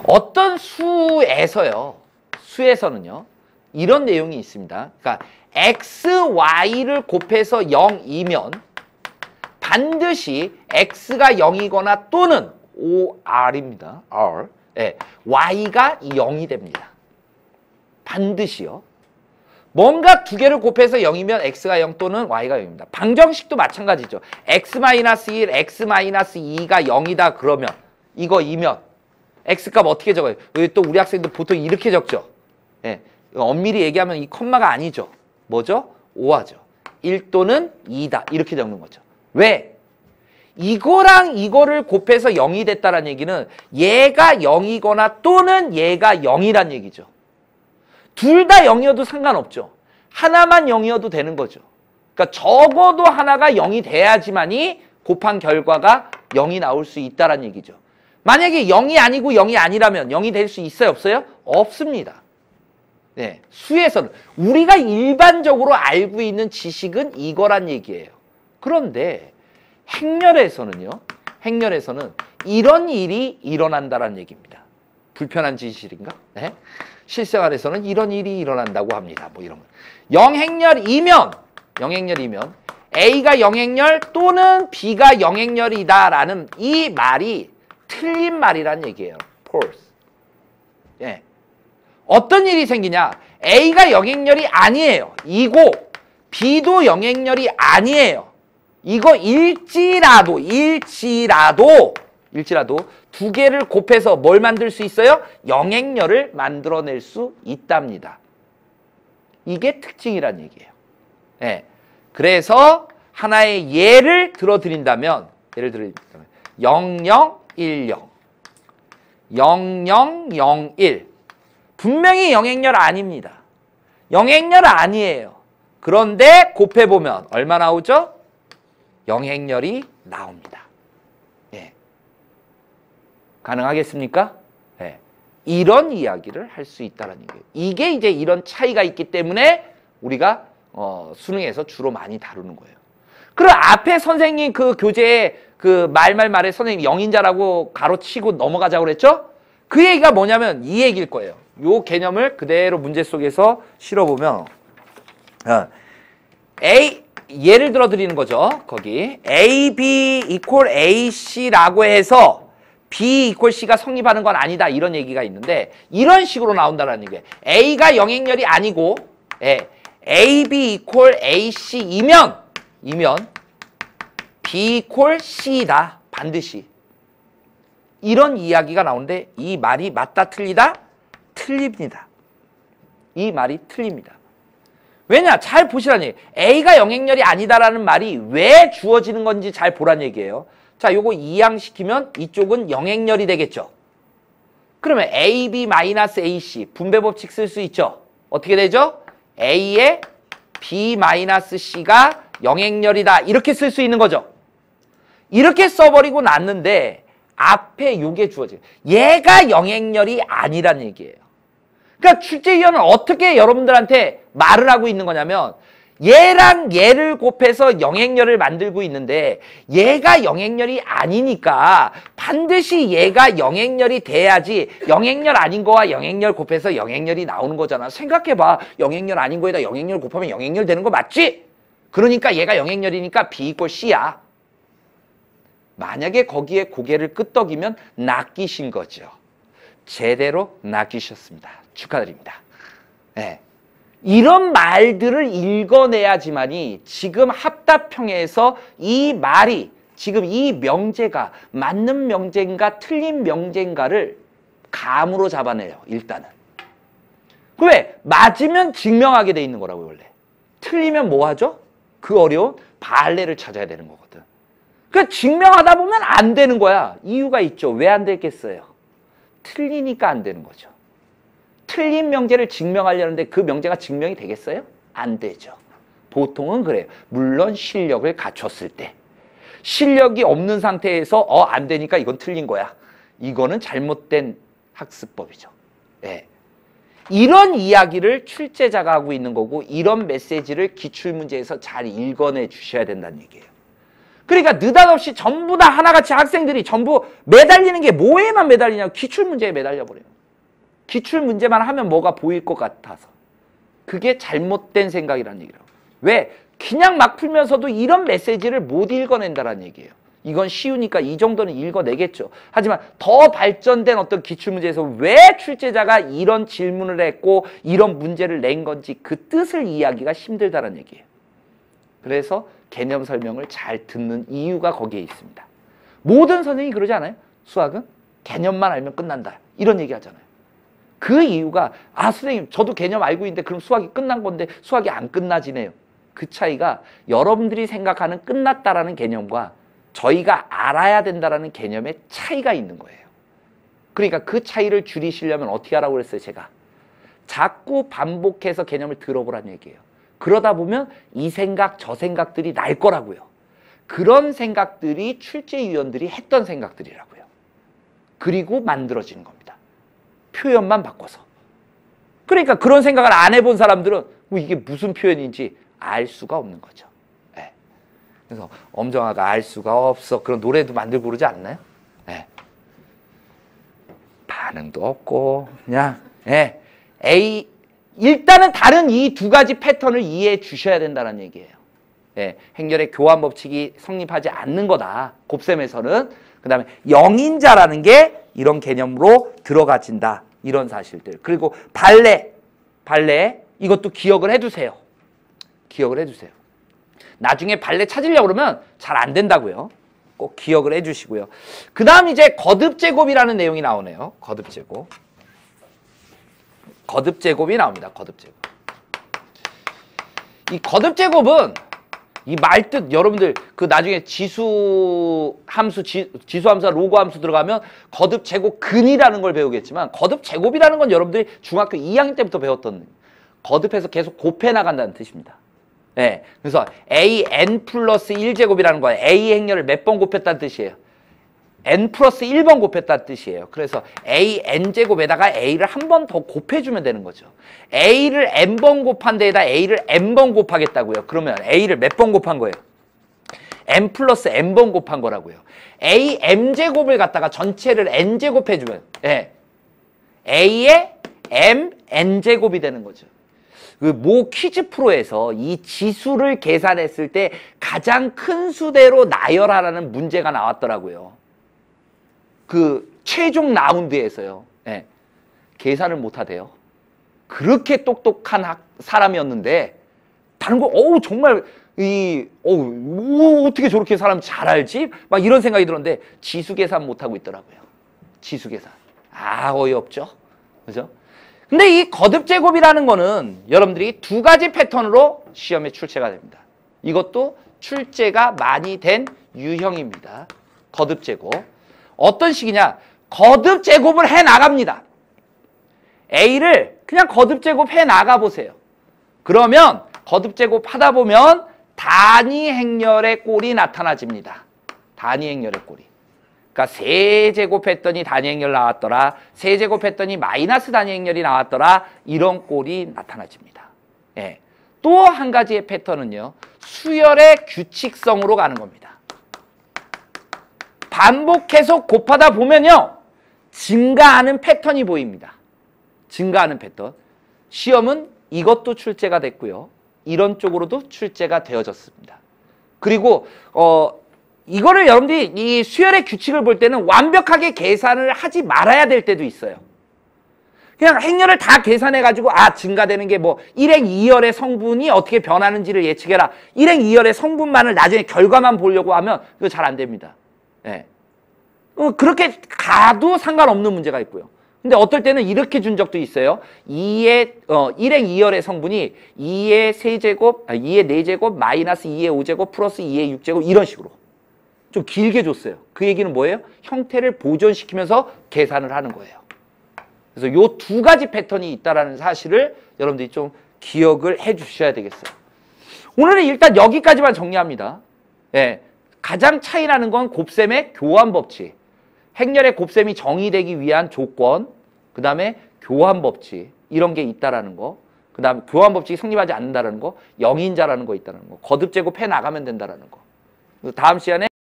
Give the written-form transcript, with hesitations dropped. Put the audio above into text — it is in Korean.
어떤 수에서요. 수에서는요. 이런 내용이 있습니다. 그러니까 x, y를 곱해서 0이면 반드시 x가 0이거나 또는 OR입니다. R. 예, y가 0이 됩니다. 반드시요. 뭔가 두 개를 곱해서 0이면 x가 0 또는 y가 0입니다. 방정식도 마찬가지죠. x-1, x-2가 0이다 그러면 이거 2면 x값 어떻게 적어요? 또 우리 학생들 보통 이렇게 적죠. 예, 엄밀히 얘기하면 이 컴마가 아니죠. 뭐죠? 5하죠. 1 또는 2다 이렇게 적는 거죠. 왜? 이거랑 이거를 곱해서 0이 됐다는 얘기는 얘가 0이거나 또는 얘가 0이란 얘기죠. 둘 다 0이어도 상관없죠. 하나만 0이어도 되는 거죠. 그러니까 적어도 하나가 0이 돼야지만이 곱한 결과가 0이 나올 수 있다는 얘기죠. 만약에 0이 아니고 0이 아니라면 0이 될 수 있어요? 없어요? 없습니다. 네, 수에서는 우리가 일반적으로 알고 있는 지식은 이거란 얘기예요. 그런데 행렬에서는요. 행렬에서는 이런 일이 일어난다는 얘기입니다. 불편한 진실인가? 네? 실생활에서는 이런 일이 일어난다고 합니다. 뭐 이런 거. 영행렬이면 A가 영행렬 또는 B가 영행렬이다라는 이 말이 틀린 말이란 얘기예요. false. 예. 어떤 일이 생기냐? A가 영행렬이 아니에요. 이고 B도 영행렬이 아니에요. 이거 일지라도 두 개를 곱해서 뭘 만들 수 있어요? 영행렬을 만들어낼 수 있답니다. 이게 특징이란 얘기예요. 네. 그래서 하나의 예를 들어드린다면 0010, 0001 분명히 영행렬 아닙니다. 영행렬 아니에요. 그런데 곱해보면 얼마 나오죠? 영행렬이 나옵니다. 예. 가능하겠습니까? 예. 이런 이야기를 할 수 있다는 얘기예요. 이게 이제 이런 차이가 있기 때문에 우리가 수능에서 주로 많이 다루는 거예요. 그럼 앞에 선생님 그 교재에 그 말에 선생님 영인자라고 가로치고 넘어가자고 그랬죠? 그 얘기가 뭐냐면 이 얘기일 거예요. 요 개념을 그대로 문제 속에서 실어보면 예를 들어 드리는 거죠. 거기 AB equal AC라고 해서 B equal C가 성립하는 건 아니다. 이런 얘기가 있는데 이런 식으로 나온다는 얘기예요. A가 영행렬이 아니고 AB equal AC이면 B equal C다. 반드시. 이런 이야기가 나오는데 이 말이 맞다 틀리다? 틀립니다. 이 말이 틀립니다. 왜냐? 잘 보시라는 얘기예요. A가 영행렬이 아니다라는 말이 왜 주어지는 건지 잘 보란 얘기예요. 자, 요거 이항시키면 이쪽은 영행렬이 되겠죠. 그러면 AB-AC 분배 법칙 쓸 수 있죠. 어떻게 되죠? A에 B-C가 영행렬이다. 이렇게 쓸 수 있는 거죠. 이렇게 써버리고 났는데 앞에 요게 주어져요. 얘가 영행렬이 아니란 얘기예요. 그러니까 출제위원은 어떻게 여러분들한테 말을 하고 있는 거냐면 얘랑 얘를 곱해서 영행렬을 만들고 있는데 얘가 영행렬이 아니니까 반드시 얘가 영행렬이 돼야지 영행렬 아닌 거와 영행렬 곱해서 영행렬이 나오는 거잖아. 생각해봐. 영행렬 아닌 거에다 영행렬 곱하면 영행렬 되는 거 맞지? 그러니까 얘가 영행렬이니까 B equal C야. 만약에 거기에 고개를 끄덕이면 낚이신 거죠. 제대로 낚이셨습니다. 축하드립니다. 네. 이런 말들을 읽어내야지만이 지금 합답형에서 이 말이 지금 이 명제가 맞는 명제인가 틀린 명제인가를 감으로 잡아내요. 일단은. 왜? 맞으면 증명하게 돼 있는 거라고요. 원래. 틀리면 뭐 하죠? 그 어려운 발레를 찾아야 되는 거거든. 그러니까 증명하다 보면 안 되는 거야. 이유가 있죠. 왜 안 되겠어요? 틀리니까 안 되는 거죠. 틀린 명제를 증명하려는데 그 명제가 증명이 되겠어요? 안 되죠. 보통은 그래요. 물론 실력을 갖췄을 때. 실력이 없는 상태에서 안 되니까 이건 틀린 거야. 이거는 잘못된 학습법이죠. 네. 이런 이야기를 출제자가 하고 있는 거고 이런 메시지를 기출문제에서 잘 읽어내 주셔야 된다는 얘기예요. 그러니까 느닷없이 전부 다 하나같이 학생들이 전부 매달리는 게 뭐에만 매달리냐고 기출문제에 매달려버려요. 기출문제만 하면 뭐가 보일 것 같아서. 그게 잘못된 생각이라는 얘기라고. 왜? 그냥 막 풀면서도 이런 메시지를 못 읽어낸다는 얘기예요. 이건 쉬우니까 이 정도는 읽어내겠죠. 하지만 더 발전된 어떤 기출문제에서 왜 출제자가 이런 질문을 했고 이런 문제를 낸 건지 그 뜻을 이해하기가 힘들다는 얘기예요. 그래서 개념 설명을 잘 듣는 이유가 거기에 있습니다. 모든 선생님이 그러지 않아요? 수학은 개념만 알면 끝난다. 이런 얘기 하잖아요. 그 이유가 선생님 저도 개념 알고 있는데 그럼 수학이 끝난 건데 수학이 안 끝나지네요. 그 차이가 여러분들이 생각하는 끝났다라는 개념과 저희가 알아야 된다라는 개념의 차이가 있는 거예요. 그러니까 그 차이를 줄이시려면 어떻게 하라고 그랬어요, 제가? 자꾸 반복해서 개념을 들어보라는 얘기예요. 그러다 보면 이 생각, 저 생각들이 날 거라고요. 그런 생각들이 출제위원들이 했던 생각들이라고요. 그리고 만들어지는 겁니다. 표현만 바꿔서. 그러니까 그런 생각을 안 해본 사람들은 이게 무슨 표현인지 알 수가 없는 거죠. 네. 그래서 엄정화가 알 수가 없어. 그런 노래도 만들고 그러지 않나요? 네. 반응도 없고 그냥 일단은 다른 이 두 가지 패턴을 이해해 주셔야 된다는 얘기예요. 행렬의 교환 법칙이 성립하지 않는 거다. 곱셈에서는. 그 다음에 영인자라는 게 이런 개념으로 들어가진다. 이런 사실들. 그리고 발레 이것도 기억을 해두세요. 기억을 해두세요. 나중에 발레 찾으려고 그러면 잘 안 된다고요. 꼭 기억을 해주시고요. 그 다음 이제 거듭제곱이라는 내용이 나오네요. 거듭제곱이 나옵니다. 거듭제곱. 이 거듭제곱은 이 말뜻 여러분들 그 나중에 지수함수와 로그함수 들어가면 거듭제곱 근이라는 걸 배우겠지만 거듭제곱이라는 건 여러분들이 중학교 2학년 때부터 배웠던 거듭해서 계속 곱해 나간다는 뜻입니다. 네, 그래서 an 플러스 1제곱이라는 거예요. a 행렬을 몇 번 곱했다는 뜻이에요. n 플러스 1번 곱했다는 뜻이에요. 그래서 an제곱에다가 a를 한 번 더 곱해주면 되는 거죠. a를 n번 곱한 데에다 a를 n번 곱하겠다고요. 그러면 a를 몇 번 곱한 거예요? n 플러스 n번 곱한 거라고요. a m제곱을 갖다가 전체를 n제곱 해주면 a의 m n제곱이 되는 거죠. 그 모 퀴즈 프로에서 이 지수를 계산했을 때 가장 큰 수대로 나열하라는 문제가 나왔더라고요. 그 최종 라운드에서요. 계산을 못하대요. 그렇게 똑똑한 사람이었는데 다른 거 정말 어떻게 저렇게 사람 잘 알지? 막 이런 생각이 들었는데 지수 계산 못하고 있더라고요. 지수 계산. 어이없죠? 그죠? 근데 이 거듭제곱이라는 거는 여러분들이 두 가지 패턴으로 시험에 출제가 됩니다. 이것도 출제가 많이 된 유형입니다. 거듭제곱. 어떤 식이냐? 거듭제곱을 해 나갑니다. A를 그냥 거듭제곱 해 나가 보세요. 그러면 거듭제곱 하다 보면 단위 행렬의 꼴이 나타나집니다. 단위 행렬의 꼴이. 그러니까 세제곱했더니 단위 행렬 나왔더라. 세제곱했더니 마이너스 단위 행렬이 나왔더라. 이런 꼴이 나타나집니다. 또 한 가지의 패턴은요. 수열의 규칙성으로 가는 겁니다. 반복해서 곱하다 보면요. 증가하는 패턴이 보입니다. 증가하는 패턴. 시험은 이것도 출제가 됐고요. 이런 쪽으로도 출제가 되어졌습니다. 그리고 이거를 여러분들이 이 수열의 규칙을 볼 때는 완벽하게 계산을 하지 말아야 될 때도 있어요. 그냥 행렬을 다 계산해가지고 증가되는 게 뭐 1행 2열의 성분이 어떻게 변하는지를 예측해라. 1행 2열의 성분만을 나중에 결과만 보려고 하면 이거 잘 안 됩니다. 그렇게 가도 상관없는 문제가 있고요. 근데 어떨 때는 이렇게 준 적도 있어요. 1행 2열의 성분이 2의 3제곱, 2의 4제곱, 마이너스 2의 5제곱, 플러스 2의 6제곱 이런 식으로 좀 길게 줬어요. 그 얘기는 뭐예요? 형태를 보존시키면서 계산을 하는 거예요. 그래서 요 두 가지 패턴이 있다는 사실을 여러분들이 좀 기억을 해 주셔야 되겠어요. 오늘은 일단 여기까지만 정리합니다. 가장 차이나는 건 곱셈의 교환 법칙. 행렬의 곱셈이 정의되기 위한 조건, 그 다음에 교환 법칙 이런 게 있다라는 거, 그 다음에 교환 법칙이 성립하지 않는다라는 거, 영인자라는 거 있다는 거, 거듭제곱 해 나가면 된다라는 거. 다음 시간에